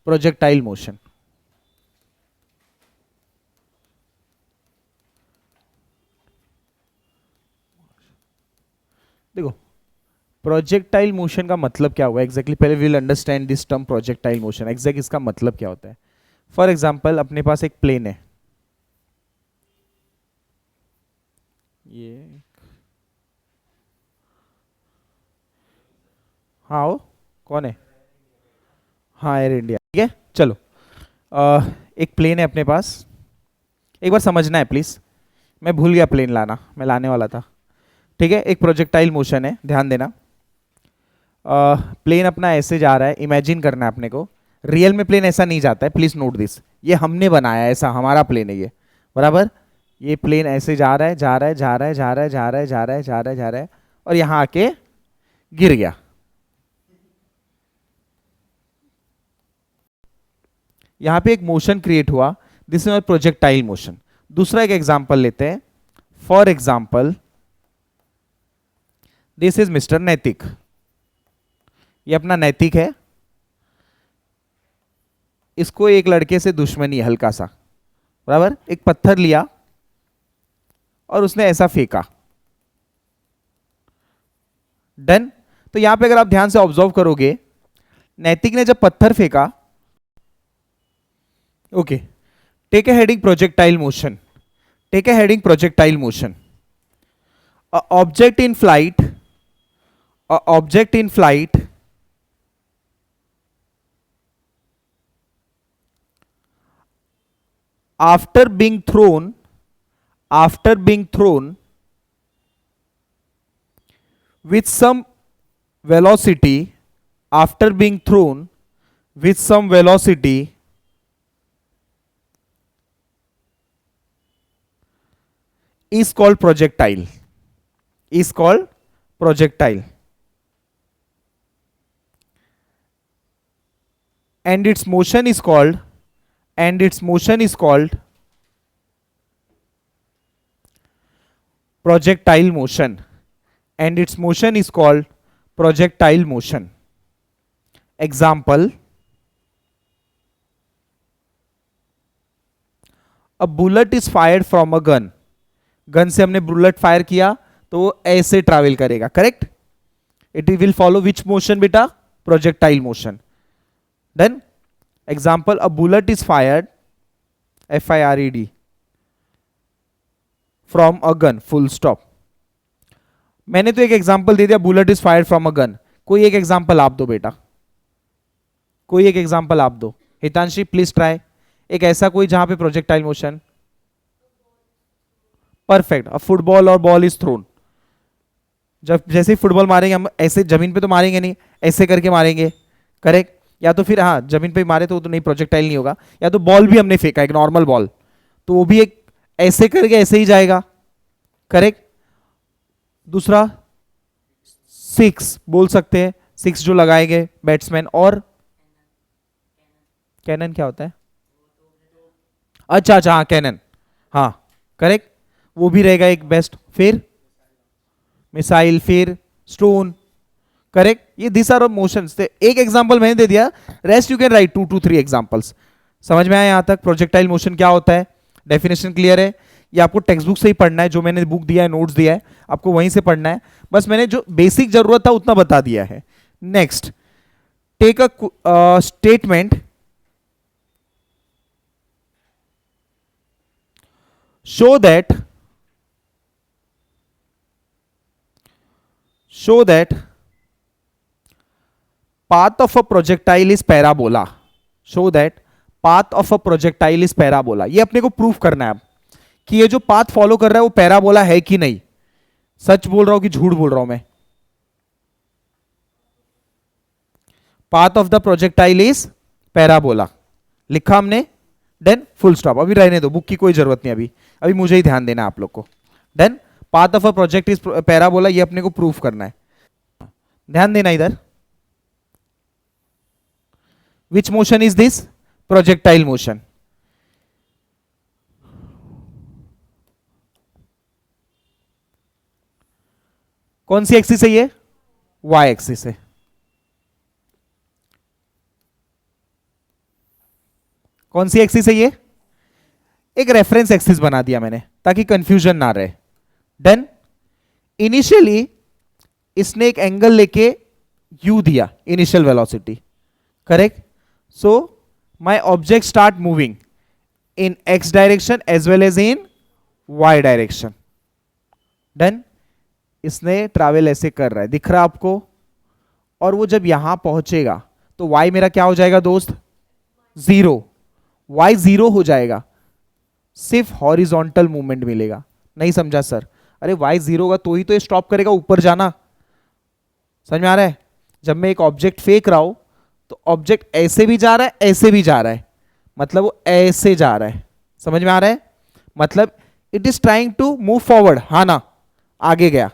Projectile motion. देखो projectile motion का मतलब क्या हुआ एग्जैक्टली, पहले will understand this term projectile motion, exact इसका मतलब क्या होता है। फॉर एग्जाम्पल अपने पास एक प्लेन है, ये हाँ वो कौन है, हाँ एयर इंडिया, ठीक है चलो। एक प्लेन है अपने पास, एक बार समझना है प्लीज, मैं भूल गया प्लेन लाना, मैं लाने वाला था। ठीक है, एक प्रोजेक्टाइल मोशन है, ध्यान देना। प्लेन अपना ऐसे जा रहा है, इमेजिन करना है अपने को, रियल में प्लेन ऐसा नहीं जाता है, प्लीज नोट दिस, ये हमने बनाया है, ऐसा हमारा प्लेन है ये, बराबर। ये प्लेन ऐसे जा रहा है, जा रहा है, जा रहा है, जा रहा है, जा रहा है, जा रहा है, जा रहा है, जा रहा है, और यहां आके गिर गया। यहां पे एक मोशन क्रिएट हुआ, दिस इज प्रोजेक्टाइल मोशन। दूसरा एक एग्जांपल लेते हैं, for example this is mister नैतिक, ये अपना नैतिक है, इसको एक लड़के से दुश्मनी है हल्का सा, बराबर। एक पत्थर लिया और उसने ऐसा फेंका, डन। तो यहां पे अगर आप ध्यान से ऑब्जर्व करोगे, नैतिक ने जब पत्थर फेंका, okay, take a heading projectile motion, take a heading projectile motion, object in flight, object in flight after being thrown, after being thrown with some velocity, after being thrown with some velocity is called projectile, is called projectile, and its motion is called, and its motion is called projectile motion, and its motion is called projectile motion. Example, a bullet is fired from a gun, gun से हमने bullet fire किया तो वो ऐसे travel करेगा, correct. It will follow which motion बेटा, projectile motion, done. Example, a bullet is fired, FIRED, from a gun, full stop. मैंने तो एक एग्जाम्पल दे दिया, bullet is fired from a gun, कोई एक एग्जाम्पल आप दो बेटा, कोई एक एग्जाम्पल आप दो। हितांशी प्लीज ट्राई, एक ऐसा कोई जहां पे प्रोजेक्टाइल मोशन, परफेक्ट, अ फुटबॉल और बॉल इज थ्रोन, जब जैसे ही फुटबॉल मारेंगे हम ऐसे जमीन पे तो मारेंगे नहीं, ऐसे करके मारेंगे, करेक्ट। या तो फिर हाँ जमीन पे मारे तो वो तो नहीं, प्रोजेक्टाइल नहीं होगा। या तो बॉल भी हमने फेंका, एक नॉर्मल बॉल, तो वो भी एक ऐसे करके ऐसे ही जाएगा, करेक्ट। दूसरा सिक्स बोल सकते हैं, सिक्स जो लगाएंगे बैट्समैन, और कैनन क्या होता है, अच्छा अच्छा हाँ कैनन, हाँ करेक्ट, वो भी रहेगा एक बेस्ट। फिर मिसाइल, फिर स्टोन, करेक्ट। ये दिस आर मोशंस थे, एक एग्जांपल मैंने दे दिया, rest you can write 2 to 3 examples. समझ में आया यहां तक प्रोजेक्टाइल मोशन क्या होता है, डेफिनेशन क्लियर है। ये आपको टेक्स्ट बुक से ही पढ़ना है, जो मैंने बुक दिया है, नोट्स दिया है, आपको वहीं से पढ़ना है, बस मैंने जो बेसिक जरूरत था उतना बता दिया है। Next, take a statement show that show that path of a projectile is parabola, show that path of a projectile is parabola। ये अपने को प्रूफ करना है अब कि ये जो पाथ फॉलो कर रहा है वो पैराबोला है कि नहीं। सच बोल रहा हूं कि झूठ बोल रहा हूं मैं, path of the projectile is parabola, लिखा हमने, डन, फुल स्टॉप। अभी रहने दो, बुक की कोई जरूरत नहीं, अभी अभी मुझे ही ध्यान देना है आप लोग को, done. Path of a project is parabola, ये अपने को प्रूफ करना है, ध्यान देना इधर। Which motion is this, projectile motion. कौन सी एक्सिस है ये, वाई एक्सिस है। कौन सी एक्सिस है ये? एक रेफरेंस एक्सिस बना दिया मैंने ताकि कंफ्यूजन ना रहे। डन। इनिशियली इसने एक एंगल लेके u दिया, initial velocity, correct? So my object start moving in x direction as well as in y direction. Done. इसने ट्रैवल ऐसे कर रहा है, दिख रहा है आपको? और वो जब यहां पहुंचेगा तो y मेरा क्या हो जाएगा दोस्त? 0। y 0 हो जाएगा, सिर्फ हॉरिजॉन्टल मूवमेंट मिलेगा। नहीं समझा सर? अरे y 0 होगा तो ही तो ये स्टॉप करेगा ऊपर जाना। समझ में आ रहा है? जब मैं एक ऑब्जेक्ट फेंक रहा हूं तो ऑब्जेक्ट ऐसे भी जा रहा है, ऐसे भी जा रहा है, मतलब वो ऐसे जा रहा है। समझ में आ रहा है? मतलब it is trying to move forward, हाँ ना? आगे गया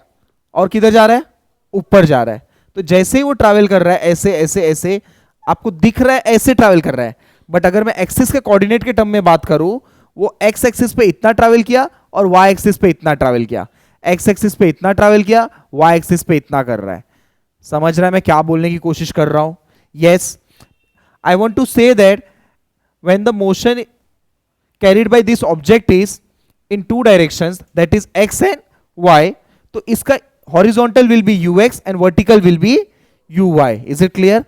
और किधर जा रहा है? ऊपर जा रहा है। तो जैसे ही वो ट्रैवल कर रहा है ऐसे ऐसे ऐसे, आपको दिख रहा है ऐसे ट्रैवल कर रहा है, बट अगर मैं एक्सिस के कोऑर्डिनेट के टर्म में बात करूं, वो एक्स एक्सिस पे इतना ट्रैवल किया और वाई एक्सिस पे इतना ट्रैवल किया, एक्स एक्सिस पे इतना ट्रैवल किया, वाई एक्सिस पे इतना कर रहा है। समझ रहा है मैं क्या बोलने की कोशिश कर रहा हूं? Yes, I want to say that when the motion carried by this object is in two directions, that is x and y, तो इसका horizontal will be ux and vertical will be uy. is it clear?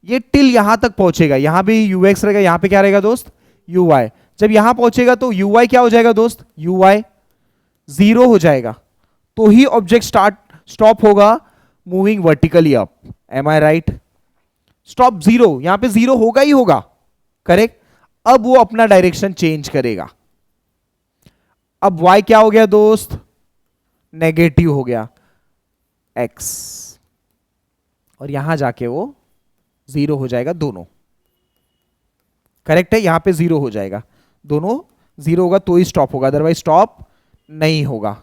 ये till यहां तक पहुंचेगा, यहां भी ux रहेगा, यहां पे क्या रहेगा दोस्त? uy। जब यहां पहुंचेगा तो uy क्या हो जाएगा दोस्त? uy 0 हो जाएगा, तो ही ऑब्जेक्ट स्टॉप होगा मूविंग वर्टिकली अप। एम आई राइट? स्टॉप 0, यहां पे 0 होगा ही होगा, करेक्ट? अब वो अपना डायरेक्शन चेंज करेगा। अब y क्या हो गया दोस्त? नेगेटिव हो गया x, और यहां जाके वो 0 हो जाएगा दोनों। करेक्ट है? यहां पे 0 हो जाएगा, दोनों 0 होगा तो ही स्टॉप होगा, अदरवाइज स्टॉप नहीं होगा।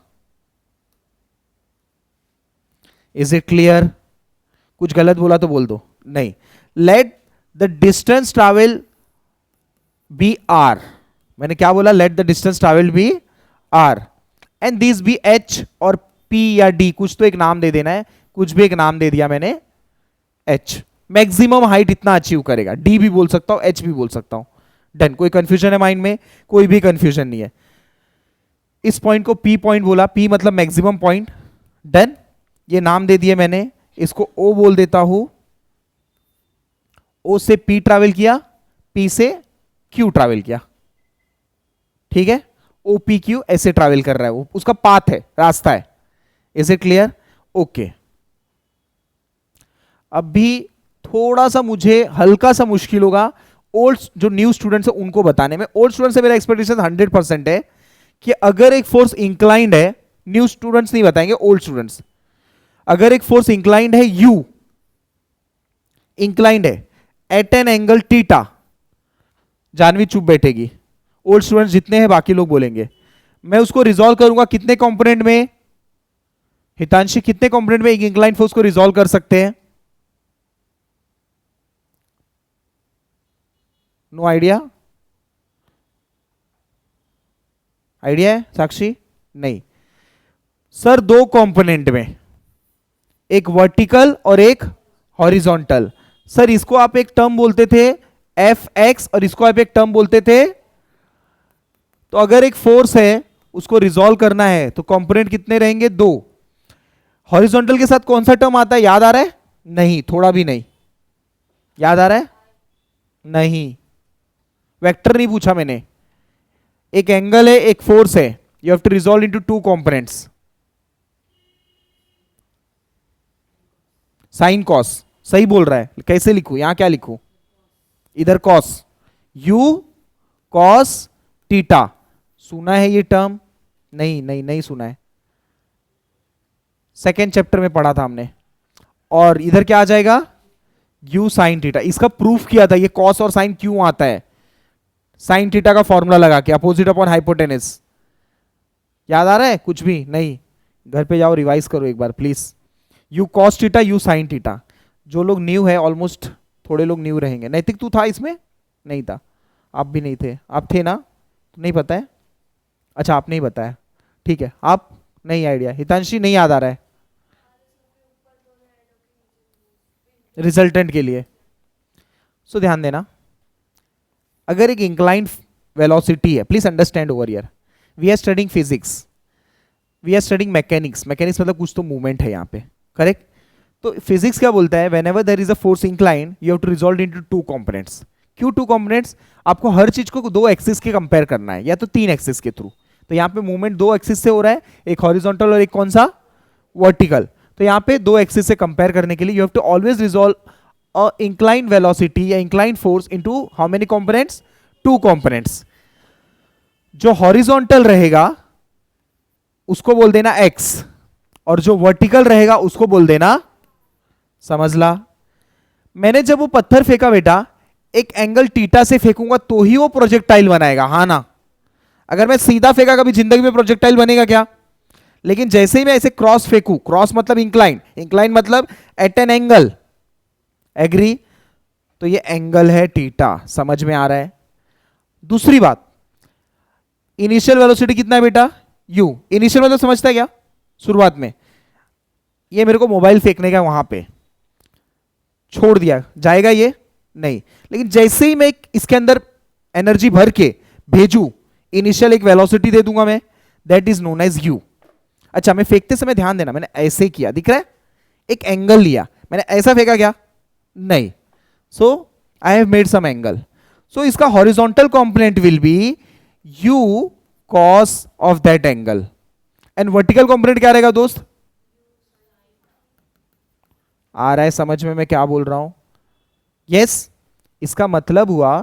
Is it clear? कुछ गलत बोला तो बोल दो। नहीं। Let the distance travel be R. मैंने क्या बोला? Let the distance travel be R and this be H और पी या डी, कुछ तो एक नाम दे देना है, कुछ भी एक नाम दे दिया मैंने। एच मैक्सिमम हाइट इतना अचीव करेगा, डी भी बोल सकता हूं, एच भी बोल सकता हूं। डन। कोई कंफ्यूजन है माइंड में? कोई भी कंफ्यूजन नहीं है। इस पॉइंट को पी पॉइंट बोला, पी मतलब मैक्सिमम पॉइंट। डन। ये नाम दे दिए मैंने, इसको ओ बोल देता हूं। ओ से पी ट्रैवल किया, पी से क्यू ट्रैवल किया, ठीक है? ओपी क्यू ऐसे ट्रैवल कर रहा है, वो उसका पाथ है, रास्ता है। Is it clear? ओके। अब भी थोड़ा सा मुझे हल्का सा मुश्किल होगा ओल्ड जो न्यू स्टूडेंट्स है उनको बताने में। ओल्ड स्टूडेंट से मेरा एक्सपेक्टेशन 100% है कि अगर एक फोर्स इंक्लाइंड है, न्यू स्टूडेंट्स नहीं बताएंगे, ओल्ड स्टूडेंट्स, अगर एक फोर्स इंक्लाइंड है यू, इंक्लाइंड है at an angle theta, Janvi चुप बैठेगी, ओल्ड स्टूडेंट्स जितने हैं बाकी लोग बोलेंगे, मैं उसको रिजॉल्व करूंगा कितने कंपोनेंट में? हितांशी, कितने कंपोनेंट में एक इंक्लाइन फोर्स को रिजॉल्व कर सकते हैं? No idea? आइडिया है साक्षी? नहीं सर, दो कंपोनेंट में, एक वर्टिकल और एक हॉरिजॉन्टल। सर इसको आप एक टर्म बोलते थे एफ एक्स और इसको आप एक टर्म बोलते थे, तो अगर एक फोर्स है उसको रिजॉल्व करना है तो कंपोनेंट कितने रहेंगे? दो। हॉरिजॉन्टल के साथ कौन सा टर्म आता है, याद आ रहा है? नहीं, थोड़ा भी नहीं याद आ रहा है? नहीं, वेक्टर नहीं पूछा मैंने, एक एंगल है, एक फोर्स है, you have to resolve into two components. Sine cos, सही बोल रहा है, कैसे लिखूं? यहां क्या लिखूं? इधर कॉस, यू कॉस थीटा। सुना है ये टर्म? नहीं नहीं नहीं सुना है, सेकेंड चैप्टर में पढ़ा था हमने। और इधर क्या आ जाएगा? You sine theta. इसका प्रूफ किया था, ये कॉस और साइन क्यों आता है, साइन थीटा का फॉर्मूला लगा के, अपोजिट अपॉन हाइपोटेनस। याद आ रहा है? कुछ भी नहीं? घर पे जाओ रिवाइज करो एक बार please. U cos theta, u sine theta. जो लोग न्यू है, ऑलमोस्ट थोड़े लोग न्यू रहेंगे। नैतिक तू था इसमें? नहीं था, आप भी नहीं थे, आप थे ना? नहीं पता है? अच्छा आप नहीं बताया, ठीक है। आप नहीं आइडिया? हितांशी नहीं याद आ रहा है रिजल्टेंट के लिए? सो ध्यान देना, अगर एक इंक्लाइंड वेलोसिटी है, please understand over here, we are studying physics, we are studying mechanics, mechanics मतलब कुछ तो मूवमेंट है यहाँ पे, करेक्ट? तो फिजिक्स क्या बोलता है, whenever there is a force incline you have to resolve into two components. क्यों टू कंपोनेंट्स? आपको हर चीज को दो एक्सिस के कंपेयर करना है या तो तीन एक्सिस के थ्रू। तो यहाँ पे मूवमेंट दो एक्सिस से हो रहा है, एक हॉरिजॉन्टल और एक कौन सा, वर्टिकल। तो यहाँ पे दो एक्सिस से कंपेयर करने के लिए you have to always resolve a incline velocity या incline force into how many components, two components. जो हॉरिजॉन्टल रहेगा उसको बोल देना x, और जो वर्टिकल रहेगा उसको बोल देना, समझ ला। मैंने जब वो पत्थर फेंका बेटा, एक एंगल थीटा से फेंकूंगा तो ही वो प्रोजेक्टाइल बनाएगा, हाँ ना? अगर मैं सीधा फेंका कभी जिंदगी में प्रोजेक्टाइल बनेगा क्या? लेकिन जैसे ही मैं ऐसे क्रॉस फेंकू, क्रॉस मतलब इंक्लाइन, इंक्लाइन मतलब एट एन एंगल, एग्री? तो ये एंगल है थीटा, समझ में आ रहा है? दूसरी बात, इनिशियल वेलोसिटी कितना है बेटा, u। इनिशियल मतलब समझता है क्या? शुरुआत में ये मेरे को मोबाइल फेंकने का, वहां पे छोड़ दिया, जाएगा ये नहीं। लेकिन जैसे ही मैं इसके अंदर एनर्जी भर के भेजू, इनिशियल एक वेलोसिटी दे दूंगा मैं, that is known as u। अच्छा, मैं फेंकते समय ध्यान देना, मैंने ऐसे किया, दिख रहा है? एक एंगल लिया, मैंने ऐसा फेंका क्या? नहीं। So I have made some angle, so इसका horizontal component will be u cos of that angle, and vertical component क्या रहेगा दोस्त? आ रहा है समझ में मैं क्या बोल रहा हूं? यस yes, इसका मतलब हुआ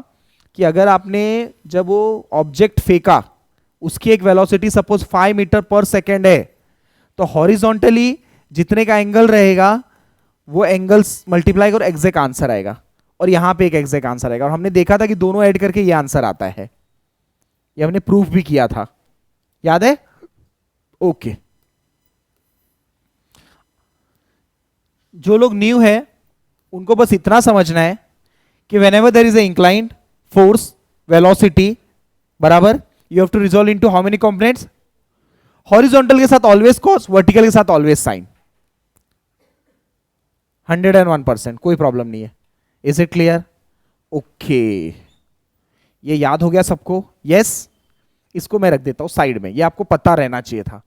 कि अगर आपने जब वो ऑब्जेक्ट फेंका, उसकी एक वेलोसिटी सपोज 5 मीटर पर सेकेंड है, तो हॉरिजॉन्टली जितने का एंगल रहेगा वो एंगल्स मल्टीप्लाई और एग्जैक्ट आंसर आएगा, और यहां पे एक एग्जैक्ट आंसर आएगा। और हमने देखा था कि दोनों ऐड करके ये आंसर आता है, ये हमने प्रूफ भी किया था, याद है? ओके। जो लोग न्यू है उनको बस इतना समझना है कि whenever there is a inclined force velocity, बराबर, you have to resolve into how many components? Horizontal के साथ ऑलवेज cos, वर्टिकल के साथ ऑलवेज साइन। 101%, कोई प्रॉब्लम नहीं है। Is it clear? ओके, ये याद हो गया सबको? Yes yes? इसको मैं रख देता हूं साइड में, ये आपको पता रहना चाहिए था,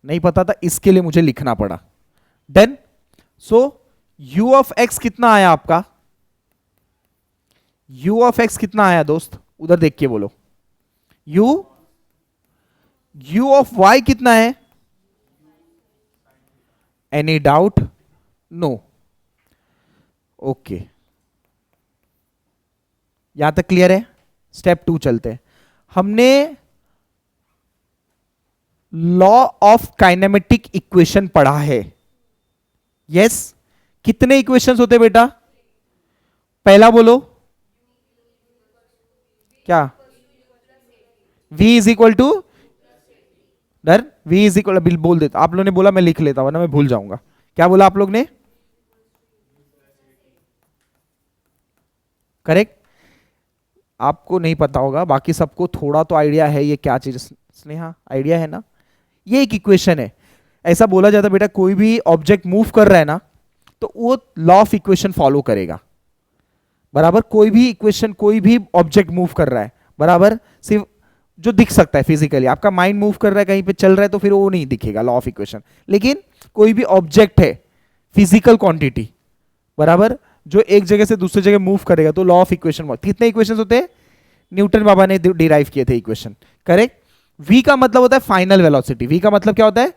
नहीं पता था इसके लिए मुझे लिखना पड़ा। Done. So u of x कितना आया आपका? u ऑफ x कितना आया दोस्त? उधर देख के बोलो। u ऑफ y कितना है? Any doubt? नो। ओके, यहां तक क्लियर है? स्टेप 2 चलते हैं। हमने लॉ ऑफ काइनेमेटिक इक्वेशन पढ़ा है, यस yes? कितने इक्वेशंस होते बेटा? पहला बोलो क्या? v इज इक्वल टू डर, v इज इक्वल, बोल देता आप लोगों ने, बोला मैं लिख लेता हूं ना, मैं भूल जाऊंगा। क्या बोला आप लोग ने? करेक्ट। आपको नहीं पता होगा, बाकी सबको थोड़ा तो आइडिया है ये क्या चीज। स्नेहा, आइडिया है ना? ये एक इक्वेशन है। ऐसा बोला जाता है बेटा, कोई भी ऑब्जेक्ट मूव कर रहा है ना, तो वो लॉ ऑफ इक्वेशन फॉलो करेगा, बराबर। कोई भी इक्वेशन, कोई भी ऑब्जेक्ट मूव कर रहा है, बराबर, सिर्फ जो दिख सकता है फिजिकली, आपका माइंड मूव कर रहा है कहीं पे चल रहा है तो फिर वो नहीं दिखेगा लॉ ऑफ इक्वेशन। लेकिन कोई भी ऑब्जेक्ट है, फिजिकल क्वांटिटी, बराबर, जो एक जगह से दूसरी जगह मूव करेगा तो लॉ ऑफ इक्वेशन। कितने इक्वेशन होते हैं? न्यूटन बाबा ने डिराइव किए थे इक्वेशन, करेक्ट। v का मतलब होता है फाइनल वेलोसिटी, v का मतलब क्या होता है?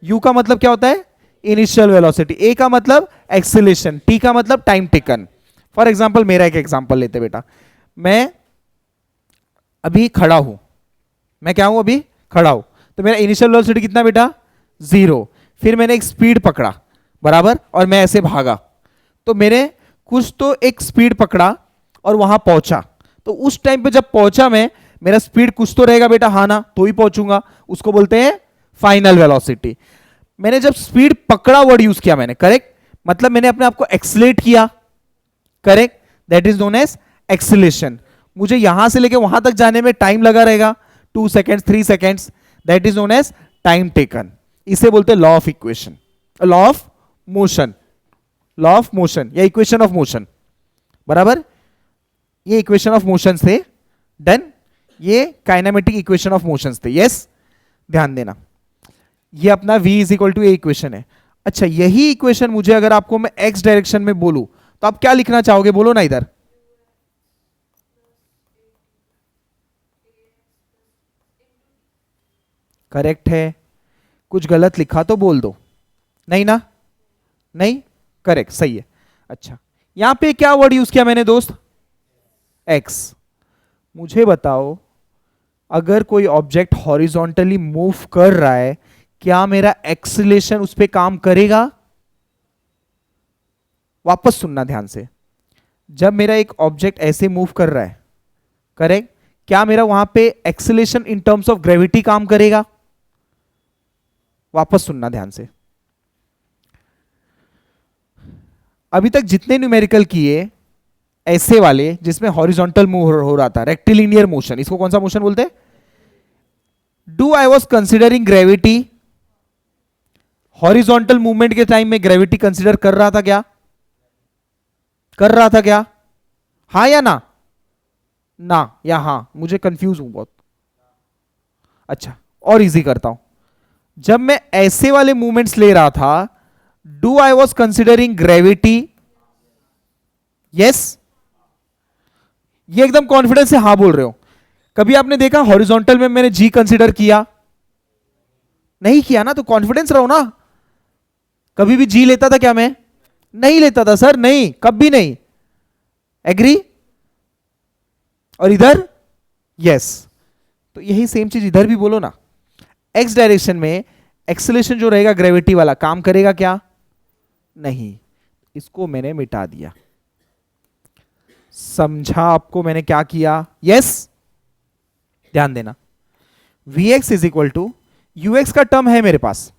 u का मतलब क्या होता है? Initial velocity. a का मतलब एक्सीलरेशन, t का मतलब टाइम टेकन। फॉर एग्जांपल, मेरा एक एग्जांपल लेते बेटा, मैं अभी खड़ा हूं, मैं क्या हूं? अभी खड़ा हूं, तो मेरा इनिशियल वेलोसिटी कितना बेटा? 0। फिर मैंने एक स्पीड पकड़ा, बराबर, और मैं ऐसे भागा, तो मेरे कुछ तो एक स्पीड पकड़ा और वहां पहुंचा, तो उस टाइम पे जब पहुंचा मैं, मेरा स्पीड कुछ तो रहेगा बेटा, हाँ ना? तो ही पहुंचूंगा, उसको बोलते हैं फाइनल वेलोसिटी। मैंने जब स्पीड पकड़ा वर्ड यूज किया मैंने, करेक्ट, मतलब मैंने अपने आप को एक्सीलरेट किया, correct, that is known as acceleration. मुझे यहां से लेके वहां तक जाने में टाइम लगा रहेगा, 2 seconds 3 seconds, that is known as time taken. इसे बोलते हैं law of equation, law of motion, law of motion या इक्वेशन ऑफ मोशन, बराबर। ये इक्वेशन ऑफ मोशन से ये काइनेमेटिक इक्वेशन ऑफ मोशंस थे। यस, ध्यान देना, ये अपना v is equal to a equation है। अच्छा, यही इक्वेशन मुझे अगर आपको मैं x डायरेक्शन में बोलूं तो आप क्या लिखना चाहोगे, बोलो ना इधर। करेक्ट है, कुछ गलत लिखा तो बोल दो, नहीं ना, नहीं, करेक्ट, सही है। अच्छा, यहां पे क्या वर्ड यूज किया मैंने दोस्त, x। मुझे बताओ, अगर कोई ऑब्जेक्ट हॉरिजॉन्टली मूव कर रहा है, क्या मेरा एक्सीलरेशन उस पर काम करेगा? वापस सुनना ध्यान से, जब मेरा एक ऑब्जेक्ट ऐसे मूव कर रहा है, करेक्ट, क्या मेरा वहां पे acceleration in terms of gravity काम करेगा? वापस सुनना ध्यान से। अभी तक जितने न्यूमेरिकल किए ऐसे वाले जिसमें हॉरिजॉन्टल मूव हो रहा था, रेक्टिलिनियर मोशन, इसको कौन सा मोशन बोलते हैं? Do I was considering gravity? Horizontal movement के टाइम में ग्रेविटी कंसिडर कर रहा था क्या? कर रहा था क्या? हाँ या ना? ना या हाँ? मुझे कंफ्यूज हूं बहुत। अच्छा, और इजी करता हूं, जब मैं ऐसे वाले मूवमेंट्स ले रहा था, do I was considering gravity? Yes, ये एकदम कॉन्फिडेंस से हाँ बोल रहे हो। कभी आपने देखा हॉरिजॉन्टल में मैंने जी कंसिडर किया? नहीं किया ना, तो कॉन्फिडेंस रहो ना। कभी भी जी लेता था क्या मैं? नहीं लेता था सर, नहीं, कभी नहीं। एग्री? और इधर? यस, तो यही सेम चीज इधर भी बोलो ना। एक्स डायरेक्शन में एक्सेलरेशन जो रहेगा ग्रेविटी वाला, काम करेगा क्या? नहीं, इसको मैंने मिटा दिया। समझा आपको मैंने क्या किया? यस, ध्यान देना, Vx is equal to ux का टर्म है मेरे पास,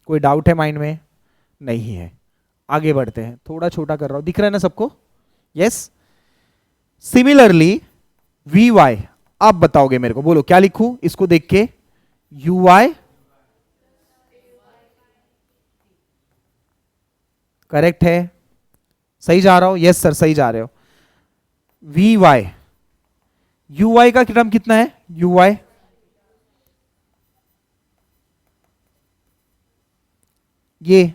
कोई डाउट है माइंड में? नहीं है। आगे बढ़ते हैं, थोड़ा छोटा कर रहा हूं, दिख रहा है ना सबको? यस। सिमिलरली Vy, आप बताओगे मेरे को, बोलो क्या लिखूं इसको देख के? uy, करेक्ट है, सही जा रहा हो? यस सर, सही जा रहे हो। Vy, uy का टर्म कितना है? uy, ये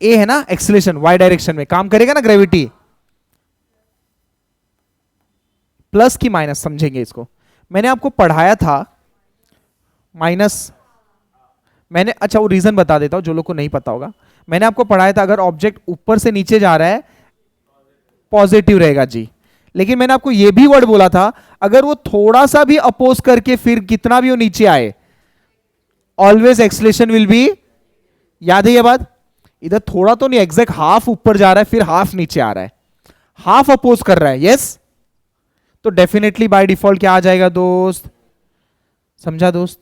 a है ना, एक्सीलरेशन y डायरेक्शन में काम करेगा ना ग्रेविटी, प्लस की माइनस, समझेंगे इसको। मैंने आपको पढ़ाया था माइनस, मैंने, अच्छा वो रीजन बता देता हूं जो लोग को नहीं पता होगा। मैंने आपको पढ़ाया था अगर ऑब्जेक्ट ऊपर से नीचे जा रहा है पॉजिटिव रहेगा जी, लेकिन मैंने आपको यह भी वर्ड बोला था अगर वो थोड़ा सा भी अपोज करके फिर कितना भी वो नीचे आए, ऑलवेज एक्सलेशन विल बी, याद है ये बात? इधर थोड़ा तो नहीं, एग्जैक्ट हाफ ऊपर जा रहा है फिर हाफ नीचे आ रहा है, हाफ अपोज कर रहा है। यस, तो डेफिनेटली बाय डिफॉल्ट क्या आ जाएगा दोस्त? समझा दोस्त?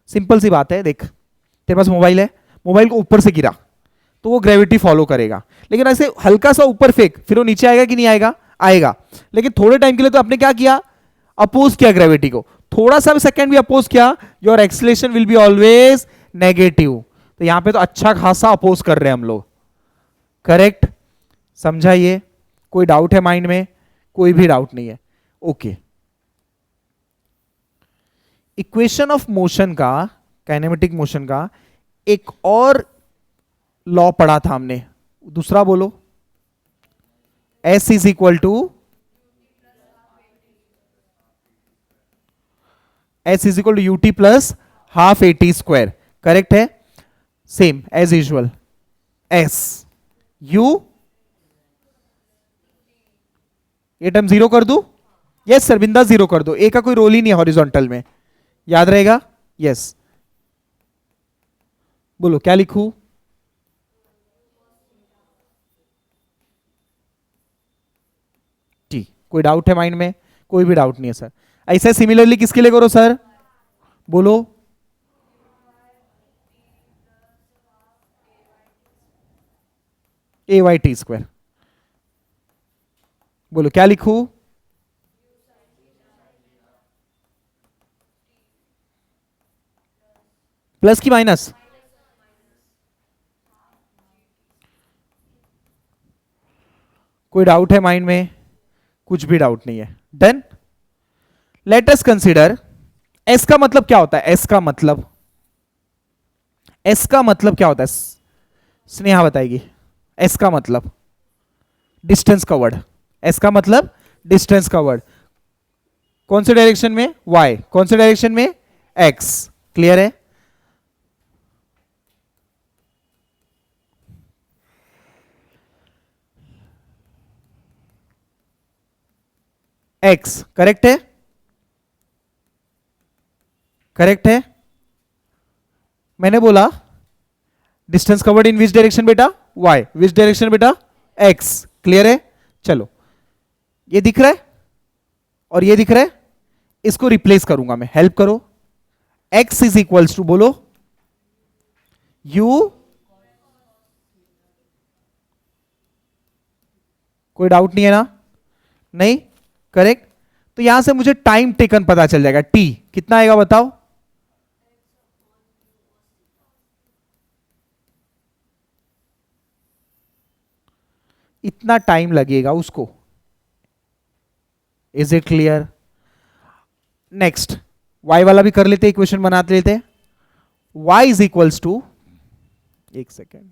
सिंपल सी बात है, देख तेरे पास मोबाइल है, मोबाइल को ऊपर से गिरा तो वो ग्रेविटी फॉलो करेगा, लेकिन ऐसे हल्का सा ऊपर फेंक फिर वो नीचे आएगा कि नहीं आएगा? आएगा। लेकिन थोड़े टाइम के लिए तो आपने क्या किया? अपोज किया ग्रेविटी को, थोड़ा सा भी सेकंड भी अपोज किया, your acceleration will be always negative. तो यहां पे तो अच्छा खासा अपोज कर रहे हैं हम लोग, करेक्ट? समझा ये? कोई डाउट है माइंड में? कोई भी डाउट नहीं है, ओके। इक्वेशन ऑफ मोशन का, काइनेमेटिक मोशन का एक और लॉ पढ़ा था हमने, दूसरा बोलो। S is equal to, S is equal to u t plus half a t square, correct है? Same as usual, S U, ये टर्म जीरो कर दू? यस सर, बिंदा जीरो कर दो, ए का कोई रोल ही नहीं है हॉरिजॉन्टल में, याद रहेगा? यस, बोलो क्या लिखूं? ठीक, कोई डाउट है माइंड में? कोई भी डाउट नहीं है सर। ऐसे सिमिलरली किसके लिए करो सर, बोलो? ए वाई टी स्क्वायर, बोलो क्या लिखूं? प्लस की माइनस? कोई डाउट है माइंड में? कुछ भी डाउट नहीं है। Done. Let us consider S का मतलब क्या होता है? एस का मतलब क्या होता है? स्नेहा बताएगी। एस का मतलब डिस्टेंस कवर्ड। एस का मतलब डिस्टेंस कवर्ड। कौन से डायरेक्शन में? वाई। कौन से डायरेक्शन में? एक्स। क्लियर है? एक्स करेक्ट है? करेक्ट है। मैंने बोला distance covered in which direction बेटा? वाई। विच डायरेक्शन बेटा? एक्स। क्लियर है? चलो, ये दिख रहा है और ये दिख रहा है, इसको रिप्लेस करूंगा मैं। हेल्प करो। एक्स इज इक्वल्स टू, बोलो, यू। कोई डाउट नहीं है ना? नहीं? करेक्ट। तो यहां से मुझे टाइम टेकन पता चल जाएगा। टी कितना आएगा बताओ? इतना टाइम लगेगा उसको। Is it clear? Next Y वाला भी कर लेते, इक्वेशन बनाते लेते। वाई इज इक्वल्स टू, एक second,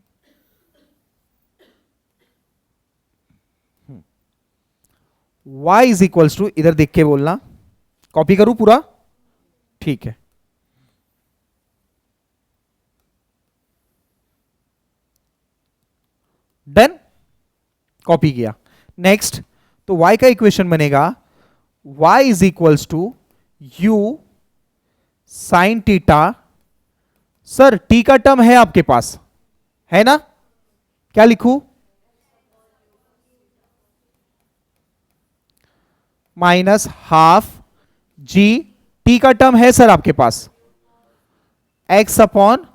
y is equals to, इधर देख के बोलना, कॉपी करूं पूरा? ठीक है। डन। कॉपी किया। नेक्स्ट, तो y का इक्वेशन बनेगा y is equals to you sine theta. Sir t का टर्म है आपके पास, है ना? क्या लिखूं? Minus half G. टी का टर्म है सर आपके पास, एक्स अपॉन,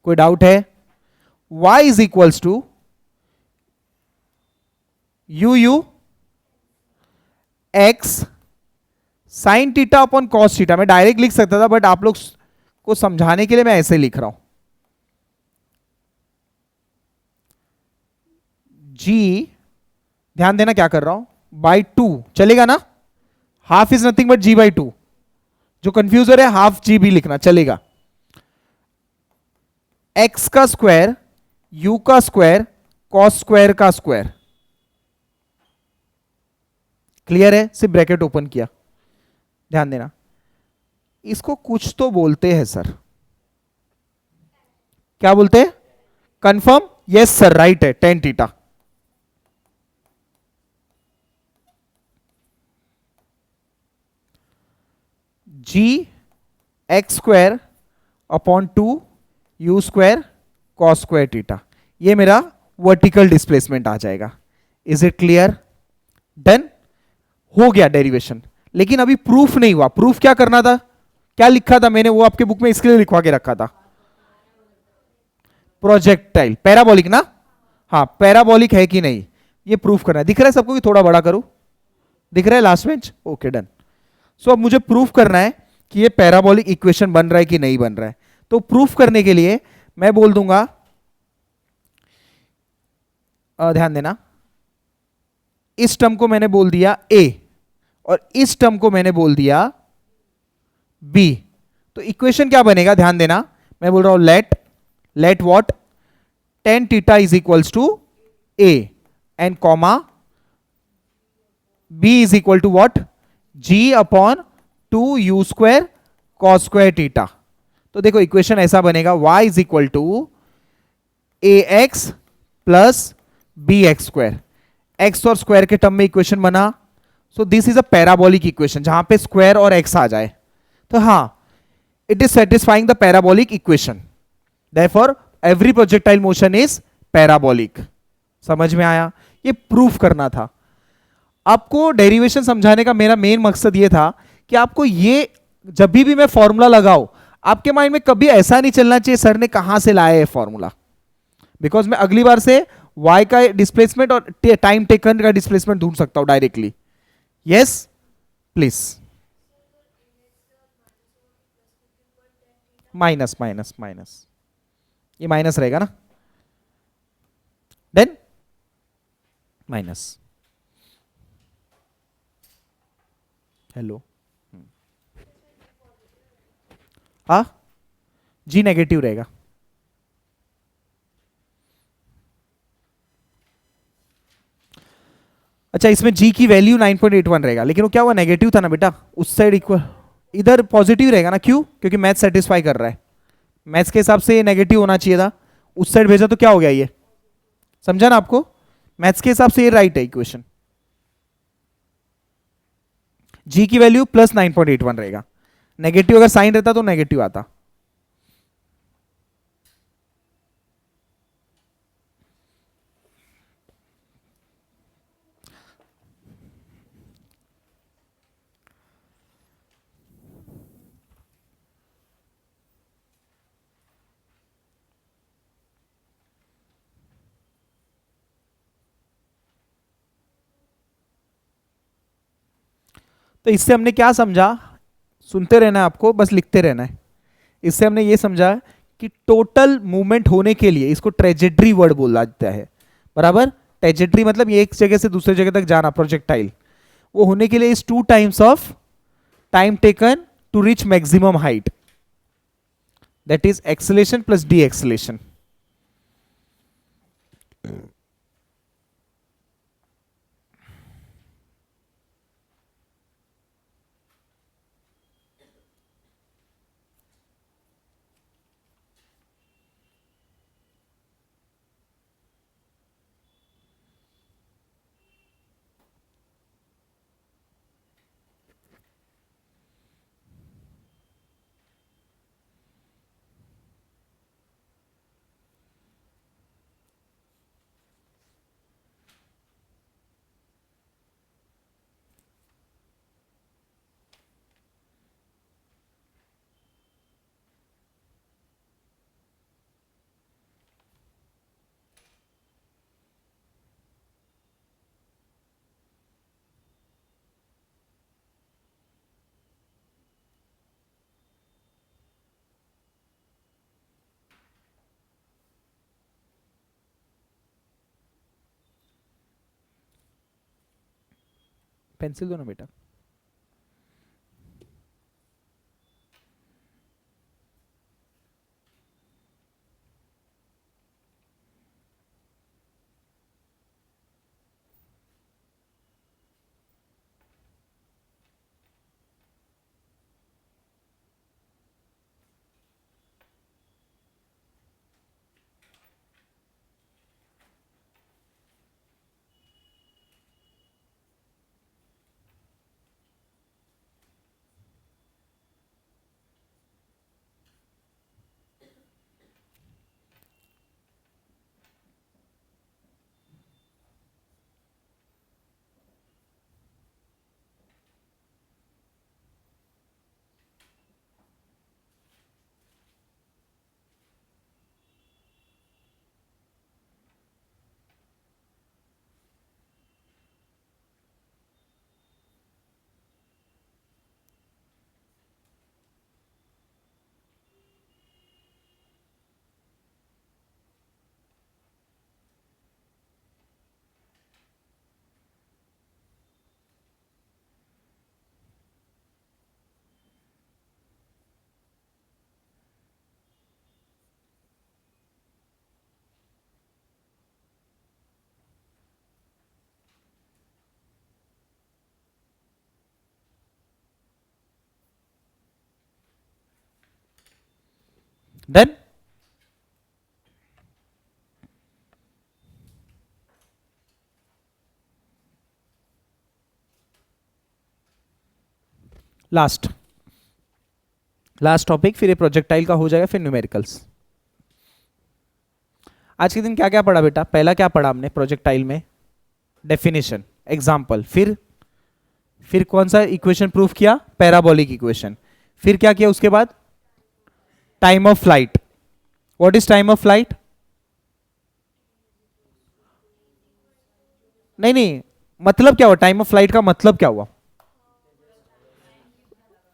कोई डाउट है? y is equals to U U X sine theta upon cos theta. मैं डायरेक्ट लिख सकता था, बट आप लोग को समझाने के लिए मैं ऐसे लिख रहा हूं। जी, ध्यान देना क्या कर रहा हूं, बाई टू चलेगा ना? Half is nothing but G by two. जो कंफ्यूज हो रहा है, हाफ जी भी लिखना चलेगा। एक्स का स्क्वायर, यू का स्क्वायर, कॉस स्क्वायर का स्क्वायर। क्लियर है? सिर्फ ब्रैकेट ओपन किया। ध्यान देना, इसको कुछ तो बोलते हैं सर। क्या बोलते हैं? कंफर्म? यस सर, राइट है, tan theta. G X square upon two U square cos square theta. ये मेरा वर्टिकल डिस्प्लेसमेंट आ जाएगा। Is it clear? डन। हो गया डेरिवेशन, लेकिन अभी प्रूफ नहीं हुआ। प्रूफ क्या करना था? क्या लिखा था मैंने? वो आपके बुक में इसके लिए लिखवा के रखा था, प्रोजेक्टाइल पैराबोलिक ना? हाँ, पैराबोलिक है कि नहीं ये प्रूफ करना है। दिख रहा है सबको कि थोड़ा बड़ा करूं? दिख रहा है last bench? Okay done. So अब मुझे प्रूफ करना है कि ये पैराबोलिक इक्वेशन बन रहा है कि नहीं बन रहा है। तो प्रूफ करने के लिए मैं बोल दूंगा, ध्यान देना, इस टर्म को मैंने बोल दिया ए और इस टर्म को मैंने बोल दिया बी। तो इक्वेशन क्या बनेगा? ध्यान देना, मैं बोल रहा हूं let what, tan theta is equals to A and comma B is equal to what, G upon two U square cos square theta. तो देखो इक्वेशन ऐसा बनेगा, y is equal to A X plus B X square. X और square के term में equation बना। So this is a parabolic equation जहां पे स्क्वायर और एक्स आ जाए। तो हां, it is satisfying the parabolic equation, therefore every projectile motion is parabolic. समझ में आया? ये प्रूफ करना था। आपको डेरिवेशन समझाने का मेरा मेन मकसद ये था कि आपको ये, जब भी मैं फॉर्मूला लगाऊं, आपके माइंड में कभी ऐसा नहीं चलना चाहिए सर ने कहां से लाया है फॉर्मूला। बिकॉज मैं अगली बार से y का डिस्प्लेसमेंट और टाइम टेकन का डिस्प्लेसमेंट ढूंढ सकता हूं directly. Yes please. Minus minus minus, ये माइनस रहेगा ना? Then minus. हेलो, हाँ जी नेगेटिव रहेगा। अच्छा, इसमें जी की वैल्यू 9.81 रहेगा, लेकिन वो क्या हुआ, नेगेटिव था ना बेटा, उस साइड इक्वल, इधर पॉजिटिव रहेगा ना, क्यों, क्योंकि मैथ सेटिस्फाई कर रहा है, मैथ्स के हिसाब से ये नेगेटिव होना चाहिए था, उस साइड भेजा तो क्या हो गया ये, समझा ना आपको, मैथ्स के हिसाब से ये राइट है इक्वेशन। जी की वैल्यू प्लस 9.81 रहेगा, नेगेटिव अगर साइन रहता तो नेगेटिव आता। तो इससे हमने क्या समझा, सुनते रहना है आपको, बस लिखते रहना है। इससे हमने ये समझा कि टोटल मूवमेंट होने के लिए, इसको ट्रेजेड्री वर्ड बोला जाता है, बराबर। ट्रेजेड्री मतलब ये एक जगह से दूसरे जगह तक जाना, प्रोजेक्टाइल, वो होने के लिए is 2 times of time taken to reach maximum height, that is acceleration plus deceleration. Pencil दो ना बेटा। डन। लास्ट लास्ट टॉपिक, फिर ये प्रोजेक्टाइल का हो जाएगा, फिर न्यूमेरिकल्स। आज के दिन क्या क्या पढ़ा बेटा, पहला क्या पढ़ा हमने प्रोजेक्टाइल में, डेफिनेशन, एग्जांपल, फिर कौन सा इक्वेशन प्रूफ किया, पैराबोलिक इक्वेशन, फिर क्या किया उसके बाद, time of flight. What is time of flight, नहीं नहीं, मतलब क्या हुआ, टाइम ऑफ फ्लाइट का मतलब क्या हुआ,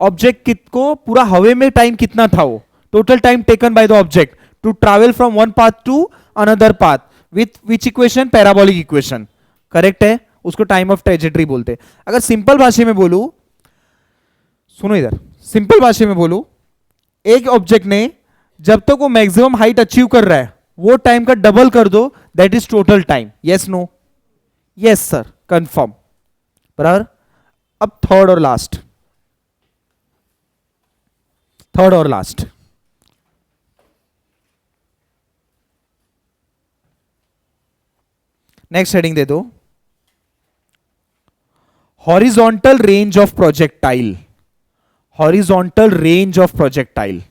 ऑब्जेक्ट को पूरा हवे में टाइम कितना था, वो total time taken by the object to travel from one path to another path with which equation, parabolic equation, correct है, उसको टाइम ऑफ ट्रेजेक्टरी बोलते हैं। अगर सिंपल भाषा में बोलूं, सुनो इधर, सिंपल भाषा में बोलूं, एक ऑब्जेक्ट ने जब तक वो मैक्सिमम हाइट अचीव कर रहा है वो टाइम का डबल कर दो, that is total time. Yes no? Yes sir, confirm. बराबर। अब थर्ड और लास्ट, थर्ड और लास्ट, नेक्स्ट हेडिंग दे दो, horizontal range of projectile. Horizontal range of projectile.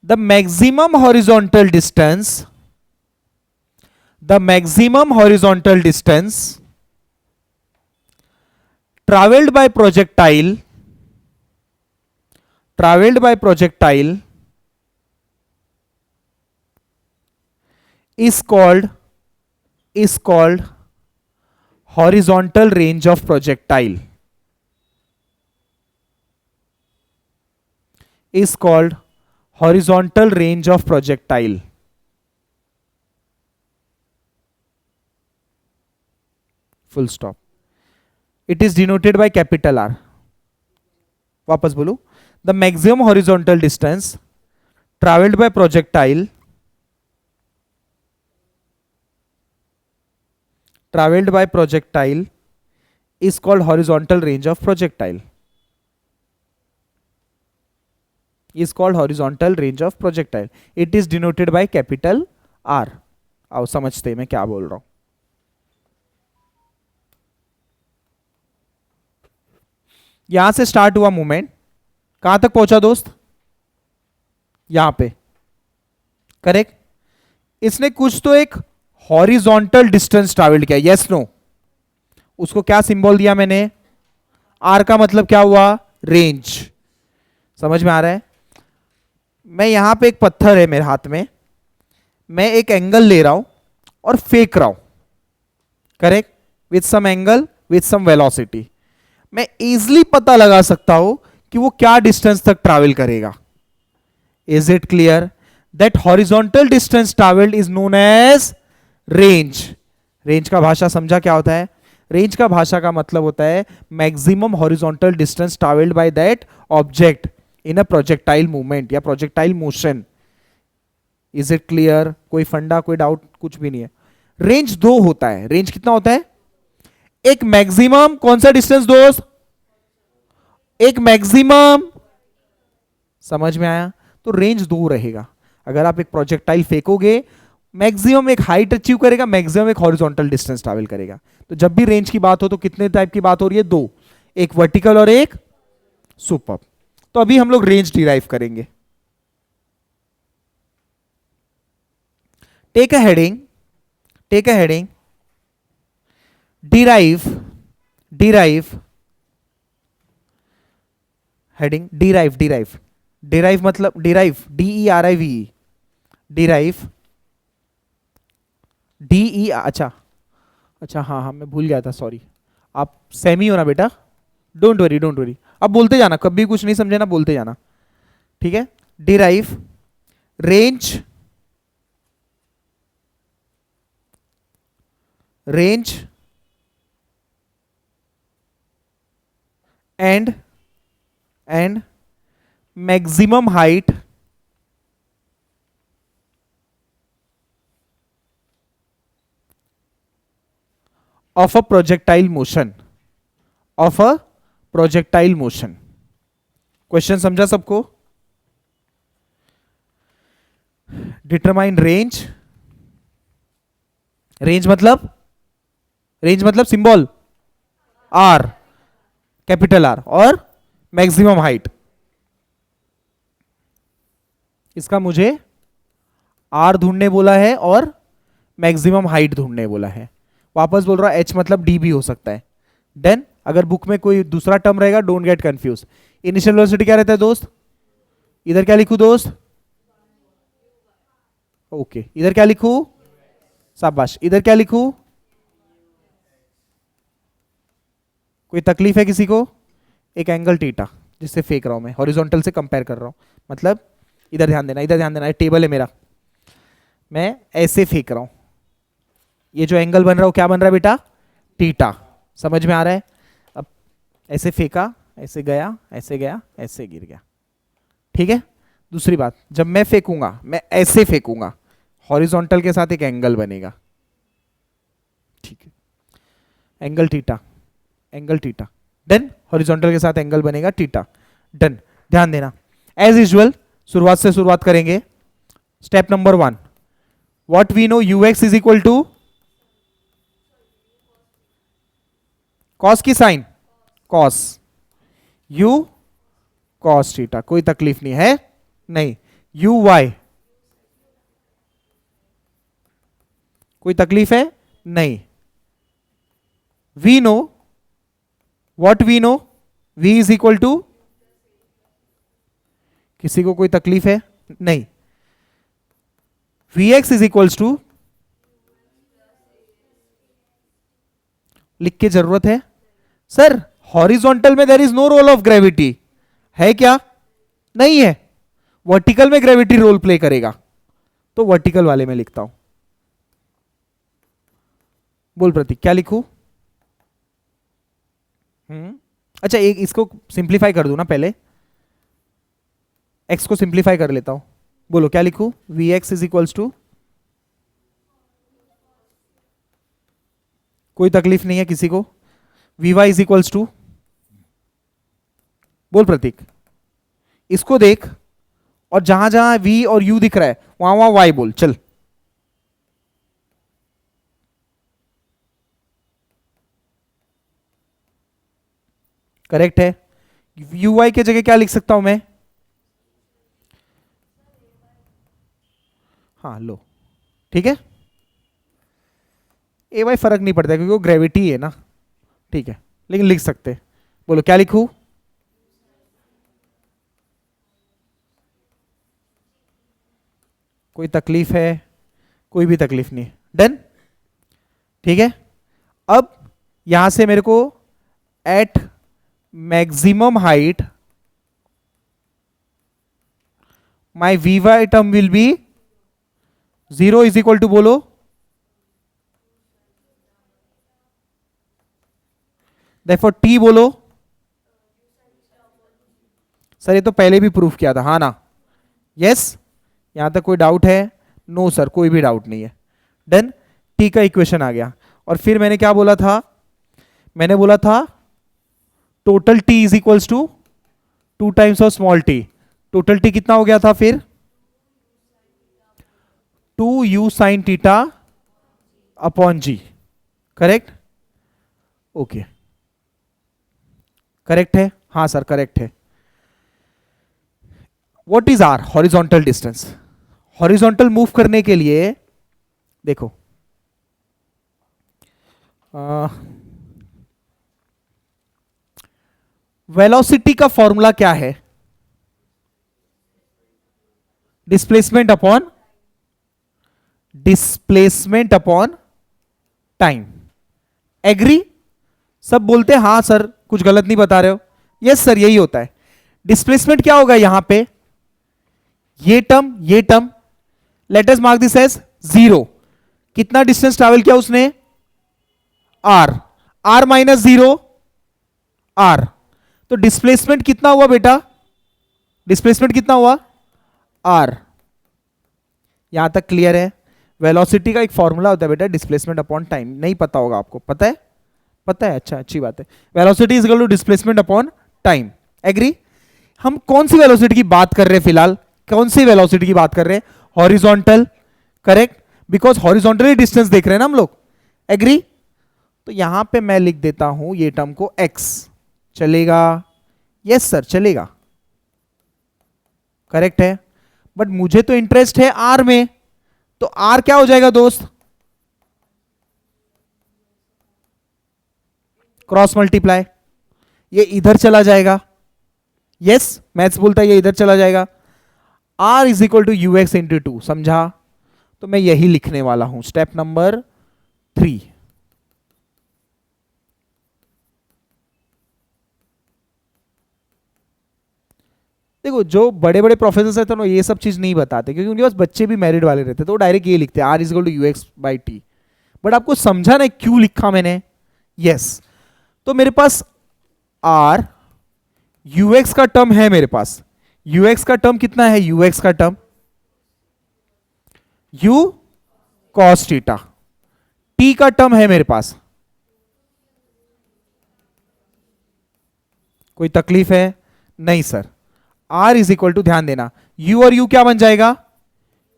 the maximum horizontal distance, the maximum horizontal distance traveled by projectile, traveled by projectile is called horizontal range of projectile, is called horizontal range of projectile। full stop। it is denoted by capital R। वापस बोलो, the maximum horizontal distance traveled by projectile, traveled by projectile is called horizontal range of projectile, is called horizontal range of projectile। it is denoted by capital R। आओ समझते हैं मैं क्या बोल रहा हूं। यहां से स्टार्ट हुआ मूवमेंट, कहां तक पहुंचा दोस्त? यहां पे, करेक्ट। इसने कुछ तो एक हॉरिजॉन्टल डिस्टेंस ट्रैवल किया, यस नो? उसको क्या सिंबल दिया मैंने? आर का मतलब क्या हुआ? रेंज। समझ में आ रहा है? मैं यहां पे एक पत्थर है मेरे हाथ में, मैं एक एंगल ले रहा हूं और फेंक रहा हूं, correct, with some angle, with some velocity. मैं इजिली पता लगा सकता हूं कि वो क्या डिस्टेंस तक ट्रैवल करेगा। Is it clear? That horizontal distance travelled is known as range. Range का भाषा समझा क्या होता है? रेंज का भाषा का मतलब होता है maximum horizontal distance travelled by that object in a projectile movement या projectile motion. Is it clear? कोई फंडा, कोई डाउट कुछ भी नहीं है। रेंज दो होता है। रेंज कितना होता है? एक मैक्सिमम, कौन सा डिस्टेंस दोस्त? एक मैक्सिमम, समझ में आया? तो रेंज दो रहेगा। अगर आप एक प्रोजेक्टाइल फेंकोगे, मैक्सिमम एक हाइट अचीव करेगा, मैक्सिमम एक हॉरिजॉन्टल डिस्टेंस ट्रैवल करेगा। तो जब भी रेंज की बात हो तो कितने टाइप की बात हो रही है? दो, एक वर्टिकल और एक सुपर। तो अभी हम लोग रेंज डिराइव करेंगे। Take a heading, take a heading, derive, derive, heading derive, derive, derive मतलब डिराइव, DERIV, डिराइव, DE, अच्छा अच्छा, हाँ हाँ मैं भूल गया था, सॉरी। आप सेमी हो ना बेटा, डोंट वरी, डोंट वरी। अब बोलते जाना, कभी कुछ नहीं समझे ना बोलते जाना, ठीक है? Derive range, range and maximum height of a projectile motion, of a projectile motion। Question समझा सबको? डिटरमाइन रेंज, रेंज मतलब, रेंज मतलब सिंबल आर, कैपिटल आर, और मैक्सिमम हाइट। इसका मुझे आर ढूंढने बोला है और मैक्सिमम हाइट ढूंढने बोला है। वापस बोल रहा, एच मतलब डी भी हो सकता है। देन अगर बुक में कोई दूसरा टर्म रहेगा, don't get confuse. Initial velocity क्या रहता है दोस्त? इधर क्या लिखूं दोस्त? ओके, इधर क्या लिखूं? शाबाश। इधर क्या लिखूं? कोई तकलीफ है किसी को? एक एंगल थीटा, जिससे फेंक रहा हूं मैं, हॉरिजॉन्टल से कंपेयर कर रहा हूं। मतलब इधर ध्यान देना, इधर ध्यान देना, ये टेबल है मेरा, मैं ऐसे फेंक रहा हूं, ये जो एंगल बन रहा है वो क्या बन रहा है बेटा, थीटा। समझ में आ रहा है? अब ऐसे फेंका, ऐसे गया, ऐसे गया, ऐसे गिर गया, ठीक है। दूसरी बात, जब मैं फेंकूंगा, मैं ऐसे फेंकूंगा, हॉरिजॉन्टल के साथ एक एंगल बनेगा, ठीक है, angle theta, angle theta, done. Horizontal के साथ एंगल बनेगा थीटा, डन। ध्यान देना, एज यूजुअल शुरुआत से शुरुआत करेंगे। Step number 1, what we know, ux is equal to cos की sine, cos, u cos theta, कोई तकलीफ नहीं है, नहीं, यू वाई, कोई तकलीफ है नहीं। We know, what we know, v is equal to, किसी को कोई तकलीफ है नहीं, vx इज इक्वल्स टू, लिख के जरूरत है सर, हॉरिजॉन्टल में there is no role of gravity, है क्या, नहीं है, वर्टिकल में ग्रेविटी रोल प्ले करेगा, तो वर्टिकल वाले में लिखता हूं। बोल प्रतीक, क्या लिखूं? अच्छा, एक इसको सिंप्लीफाई कर दूं ना पहले, x को सिंप्लीफाई कर लेता हूं। बोलो क्या लिखूं? vx इज इक्वल्स टू, कोई तकलीफ नहीं है किसी को, vy इज इक्वल्स टू, बोल प्रतीक, इसको देख, और जहां जहां v और u दिख रहा है वहां वहां y बोल, चल। करेक्ट है। uy के जगह क्या लिख सकता हूं मैं? हाँ लो, ठीक है, ए वाई फर्क नहीं पड़ता क्योंकि वो ग्रेविटी है ना, ठीक है, लेकिन लिख सकते। बोलो क्या लिखूं? कोई तकलीफ है? कोई भी तकलीफ नहीं, डन, ठीक है। अब यहां से मेरे को at maximum height my V Y term will be 0 is equal to, बोलो देयरफॉर टी, बोलो सर, ये तो पहले भी प्रूफ किया था, हाँ ना, यस, यहां तक कोई डाउट है? नो सर, कोई भी डाउट नहीं है, डन। टी का इक्वेशन आ गया, और फिर मैंने क्या बोला था? मैंने बोला था total T is equals to 2 times of small T. Total T कितना हो गया था फिर? 2u sine theta upon G, correct? Okay, correct है, हाँ सर करेक्ट है। What is R horizontal distance? Horizontal move करने के लिए देखो, वेलोसिटी का फॉर्मूला क्या है? Displacement upon, displacement upon time, agree? सब बोलते हैं हाँ सर, कुछ गलत नहीं बता रहे हो, यस सर यही होता है। डिस्प्लेसमेंट क्या होगा यहां पे? ये टर्म, ये term, let us mark this as 0। कितना डिस्टेंस ट्रैवल किया उसने? r, r माइनस 0 r, तो डिस्प्लेसमेंट कितना हुआ बेटा? डिस्प्लेसमेंट कितना हुआ? r। यहां तक क्लियर है? वेलोसिटी का एक फॉर्मूला होता है बेटा, डिस्प्लेसमेंट अपॉन टाइम, नहीं पता होगा आपको, पता है? पता है, अच्छा अच्छी बात है। Velocity is equal to displacement upon time, agree? हम कौन सी वेलोसिटी की बात कर रहे हैं फिलहाल? कौन सी वेलोसिटी की बात कर रहे हैं? Horizontal, correct, because horizontally distance देख रहे हैं ना हम लोग, एग्री? तो यहां पे मैं लिख देता हूं ये टर्म को x, चलेगा? यस सर चलेगा, करेक्ट है। बट मुझे तो इंटरेस्ट है r में, तो r क्या हो जाएगा दोस्त? क्रॉस मल्टीप्लाई, ये इधर चला जाएगा, यस मैथ्स बोलता है ये इधर चला जाएगा, r is equal to u x into 2, समझा? तो मैं यही लिखने वाला हूं, स्टेप नंबर 3। देखो जो बड़े बड़े प्रोफेसर रहते हैं ना ये सब चीज नहीं बताते, क्योंकि उनके पास बच्चे भी मैरिड वाले रहते हैं, तो डायरेक्ट ये लिखते हैं r is equal to u x by t. But आपको समझा ना क्यों लिखा मैंने? यस। तो मेरे पास आर यूएक्स का टर्म है, मेरे पास यूएक्स का टर्म कितना है? यूएक्स का term u cos theta, t का टर्म है मेरे पास। कोई तकलीफ है? नहीं sir. R is equal to, ध्यान देना, यू और यू क्या बन जाएगा?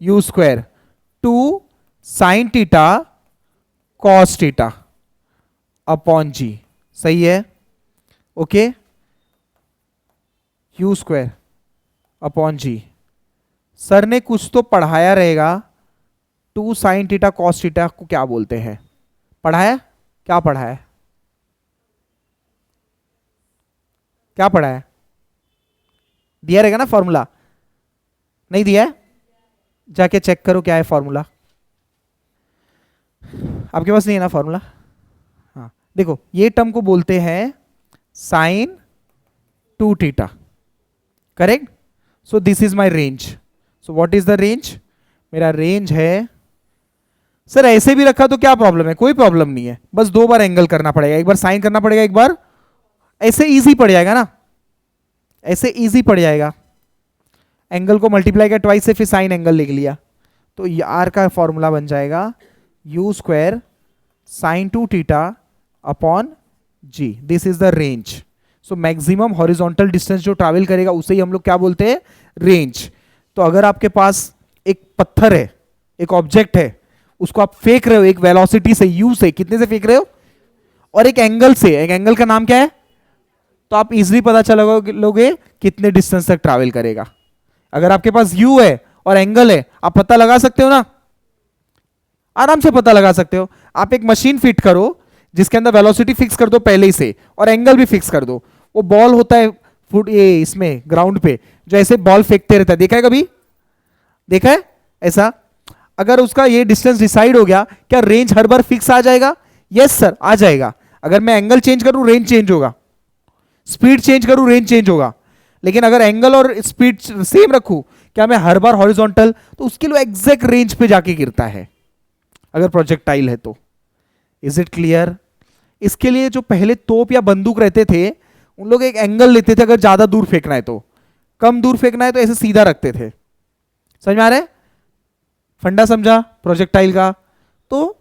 U square two sine theta cos theta upon g. सही है? Okay, u square upon g. Sir ने कुछ तो पढ़ाया रहेगा, two sine theta cos theta को क्या बोलते हैं? पढ़ाया? क्या पढ़ाया? क्या पढ़ाया? दिया रहेगा ना फॉर्मूला? नहीं दिया है? जाके चेक करो क्या है फॉर्मूला। आपके पास नहीं है ना फॉर्मूला? हाँ देखो, ये टर्म को बोलते हैं sign two theta, correct? So this is my range. So what is the range? मेरा रेंज है, सर ऐसे भी रखा तो क्या प्रॉब्लम है? कोई प्रॉब्लम नहीं है, बस दो बार एंगल करना पड़ेगा, एक बार साइन करना पड़ेगा, एक बार ऐसे इजी पड़ जाएगा ना, ऐसे इजी पड़ जाएगा। एंगल को मल्टीप्लाई किया ट्वाइस से, फिर साइन एंगल लिख लिया, तो आर का फॉर्मूला बन जाएगा u square sine two theta upon g. This is the range. So maximum horizontal distance जो ट्रैवल करेगा उसे ही हम लोग क्या बोलते हैं? रेंज। तो अगर आपके पास एक पत्थर है, एक ऑब्जेक्ट है, उसको आप फेंक रहे हो एक वेलोसिटी से, यू से, कितने से फेंक रहे हो, और एक एंगल से, एक एंगल का नाम क्या है, तो आप इजीली पता चलोगे कितने डिस्टेंस तक ट्रैवल करेगा। अगर आपके पास यू है और एंगल है, आप पता लगा सकते हो ना, आराम से पता लगा सकते हो। आप एक मशीन फिट करो जिसके अंदर वेलोसिटी फिक्स कर दो पहले ही से, और एंगल भी फिक्स कर दो। वो बॉल होता है फुट ये इसमें ग्राउंड पे, जो ऐसे बॉल फेंकते रहता है, देखा है कभी? देखा है ऐसा? अगर उसका ये डिस्टेंस डिसाइड हो गया, क्या रेंज हर बार फिक्स आ जाएगा? यस सर, आ जाएगा। अगर मैं एंगल चेंज करूं रेंज चेंज होगा, स्पीड चेंज करूं रेंज चेंज होगा। लेकिन अगर एंगल और स्पीड सेम रखूं, क्या मैं हर बार हॉरिजॉन्टल, तो उसके लिए एग्जैक्ट रेंज पे जाके गिरता है अगर प्रोजेक्टाइल है तो। Is it clear? इसके लिए जो पहले तोप या बंदूक रहते थे, उन लोग एक एंगल लेते थे, अगर ज्यादा दूर फेंकना है तो, कम दूर फेंकना है तो ऐसे सीधा रखते थे। समझ में आ रहा है? फंडा समझा प्रोजेक्टाइल का? तो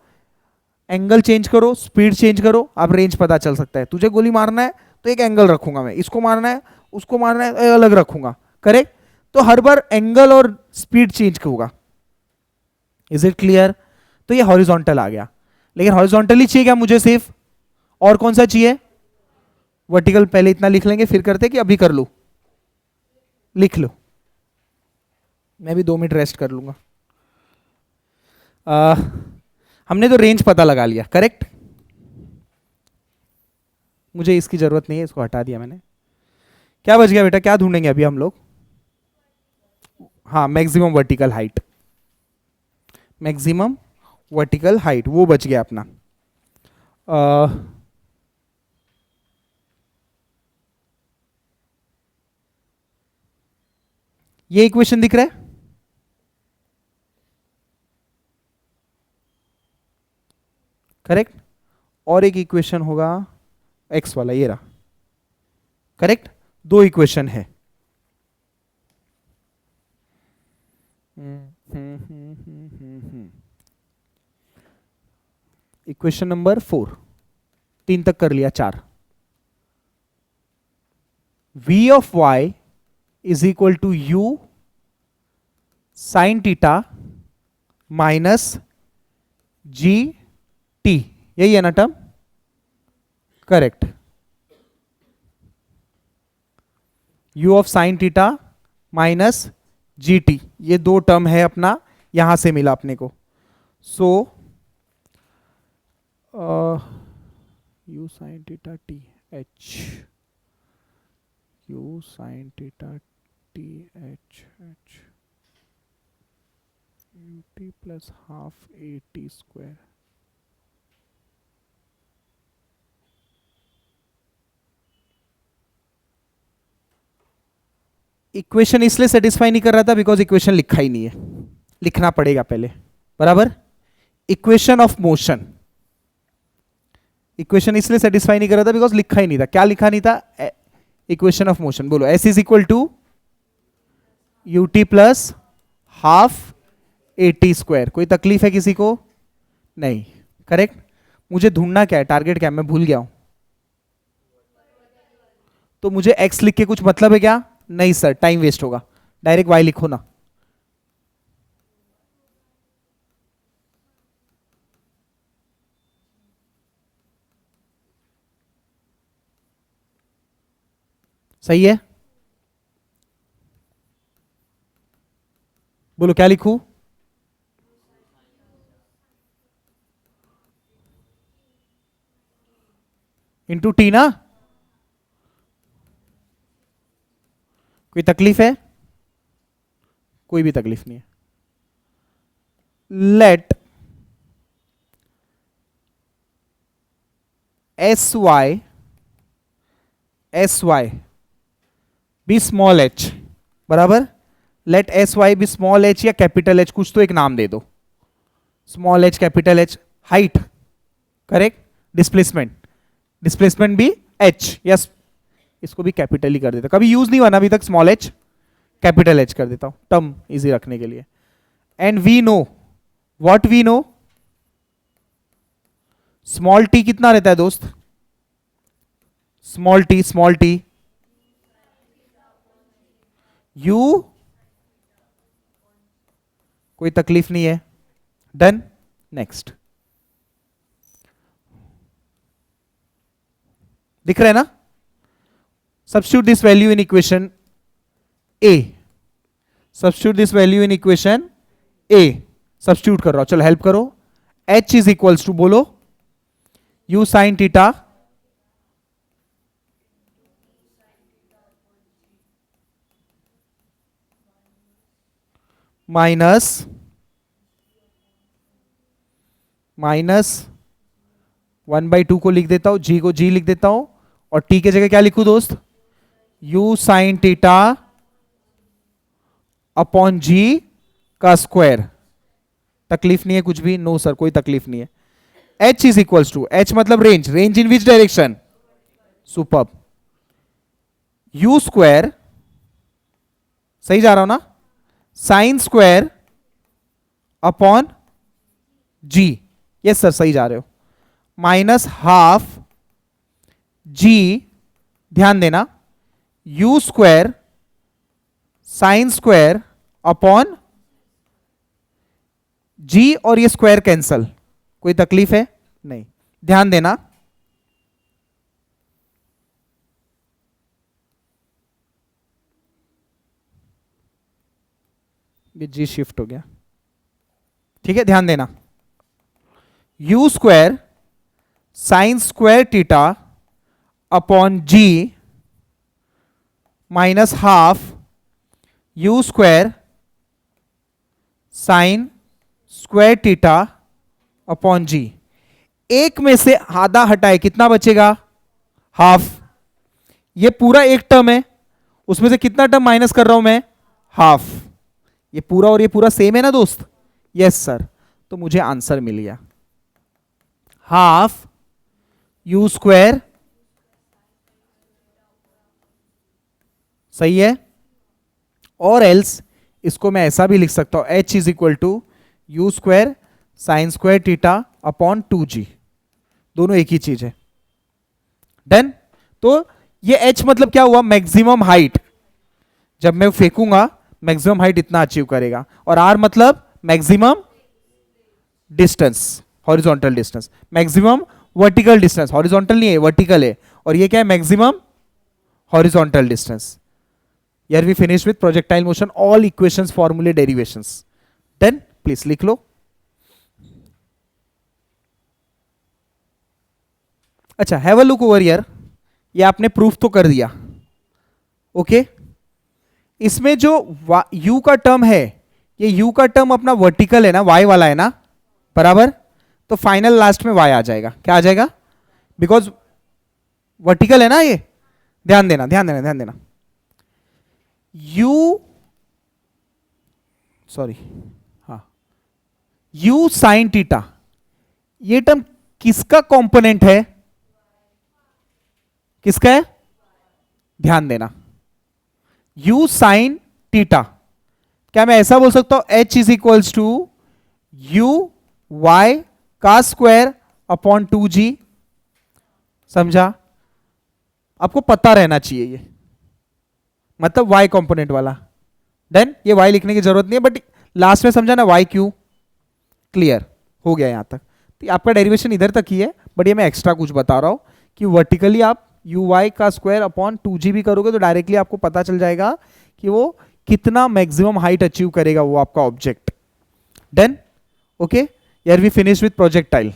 एंगल चेंज करो, स्पीड चेंज करो, आप रेंज पता चल सकता है। तुझे गोली मारना है तो एक एंगल रखूंगा मैं, इसको मारना है, उसको मारना है, अलग रखूंगा, करेक्ट? तो हर बार एंगल और स्पीड चेंज होगा। Is it clear? तो ये हॉरिजॉन्टल आ गया। लेकिन हॉरिजॉन्टली चाहिए क्या मुझे सिर्फ? और कौन सा चाहिए? वर्टिकल। पहले इतना लिख लेंगे फिर करते कि अभी कर लो? लिख लो, मैं भी 2 मिनट रेस्ट कर लूंगा। हमने तो रेंज पता लगा लिया, करेक्ट? मुझे इसकी जरूरत नहीं है, इसको हटा दिया मैंने। क्या बच गया बेटा? क्या ढूंढेंगे अभी हम लोग? हाँ, maximum vertical height, maximum vertical height वो बच गया अपना। ये इक्वेशन दिख रहा है? करेक्ट। और एक इक्वेशन होगा एक्स वाला, ये रहा, करेक्ट? दो इक्वेशन है। इक्वेशन नंबर 4, 3 तक कर लिया, 4। v of y is equal to you sine theta minus g t, यही है ना term? Correct. u of sine theta minus g t, ये दो टर्म है अपना, यहां से मिला अपने को। So you sine theta T H, you sine theta T H H U t plus half a t square. Equation इसलिए सेटिस्फाई नहीं कर रहा था बिकॉज इक्वेशन लिखा ही नहीं है, लिखना पड़ेगा पहले, बराबर। इक्वेशन ऑफ मोशन, इक्वेशन इसलिए सेटिस्फाई नहीं कर रहा था बिकॉज लिखा ही नहीं था। क्या लिखा नहीं था? Equation of motion. बोलो S is equal to u t plus half a t square. कोई तकलीफ है किसी को? नहीं, करेक्ट। मुझे ढूंढना क्या है, टारगेट क्या है, मैं भूल गया हूं। तो मुझे x लिख के कुछ मतलब है क्या? नहीं सर, टाइम वेस्ट होगा, डायरेक्ट y लिखो ना। सही है? बोलो क्या लिखूं? इंटू टी ना? कोई तकलीफ है? कोई भी तकलीफ नहीं है। Let's Y be small H, बराबर। Let's Y be small H या कैपिटल एच, कुछ तो एक नाम दे दो। Small H, capital H. Height, correct. Displacement, displacement भी एच, यस। इसको भी कैपिटल ही कर देता, कभी यूज नहीं हुआ ना अभी तक स्मॉल एच, कैपिटल एच कर देता हूं टर्म इजी रखने के लिए। And we know, what we know, small t कितना रहता है दोस्त? स्मॉल टी यू, कोई तकलीफ नहीं है, डन। नेक्स्ट, दिख रहा है ना? Substitute this value in equation A. Substitute this value in equation A. Substitute कर रहा हूं, चलो हेल्प करो। H is equals to, बोलो, U sin थीटा माइनस 1/2 को लिख देता हूं, G को G लिख देता हूं, और T के जगह क्या लिखूं दोस्त? U sin theta upon G का स्क्वायर। तकलीफ नहीं है कुछ भी? नो सर, कोई तकलीफ नहीं है। H is equals to, H मतलब range, range in which direction? Superb. U square, सही जा रहा हूं ना? Sine square upon G, yes sir सही जा रहे हो, माइनस हाफ G, ध्यान देना, U square sine square upon G, और ये स्क्वायर कैंसल। कोई तकलीफ है? नहीं, ध्यान देना। ये G शिफ्ट हो गया, ठीक है, ध्यान देना। U square sine square theta upon G minus half U square sine square theta upon G। एक में से आधा हटाए, कितना बचेगा? हाफ। ये पूरा एक टर्म है, उसमें से कितना टर्म माइनस कर रहा हूं मैं? हाफ। ये पूरा और ये पूरा सेम है ना दोस्त? यस सर, तो मुझे आंसर मिल गया, हाफ U स्क्वायर, सही है। और एल्स इसको मैं ऐसा भी लिख सकता हूं, H is equal to U square sine square theta upon 2G, दोनों एक ही चीज है, डन। तो ये H मतलब क्या हुआ? मैक्सिमम हाइट, जब मैं फेंकूंगा मैक्सिमम हाइट इतना अचीव करेगा, और R मतलब maximum distance, horizontal distance, maximum vertical distance, horizontal नहीं है वर्टिकल है, और ये क्या है? Maximum horizontal distance. Here we finished with projectile motion, all equations, formulae, derivations. Then please लिख लो। अच्छा, have a look over here, ये आपने प्रूफ तो कर दिया, ओके। इसमें जो u का टर्म है, ये u का टर्म अपना वर्टिकल है ना, y वाला है ना, बराबर। तो फाइनल लास्ट में y आ जाएगा, क्या आ जाएगा? बिकॉज वर्टिकल है ना ये, ध्यान देना ध्यान देना ध्यान देना। यू, सॉरी, हाँ, यू साइन थीटा, ये टर्म किसका कंपोनेंट है? किसका है? ध्यान देना, यू साइन थीटा, क्या मैं ऐसा बोल सकता हूं h is equals to u y का स्क्वायर अपॉन 2g? समझा? आपको पता रहना चाहिए ये, मतलब y कंपोनेंट वाला। देन ये y लिखने की जरूरत नहीं है, बट लास्ट में समझा ना y क्यू? क्लियर हो गया यहां तक? तो आपका डेरिवेशन इधर तक ही है, बट ये मैं एक्स्ट्रा कुछ बता रहा हूं कि वर्टिकली आप यू वाई का स्क्वायर अपॉन 2g भी करोगे तो डायरेक्टली आपको पता चल जाएगा कि वो कितना मैक्सिमम हाइट अचीव करेगा वो आपका ऑब्जेक्ट। डन? ओके, यार वी फिनिश विथ प्रोजेक्टाइल।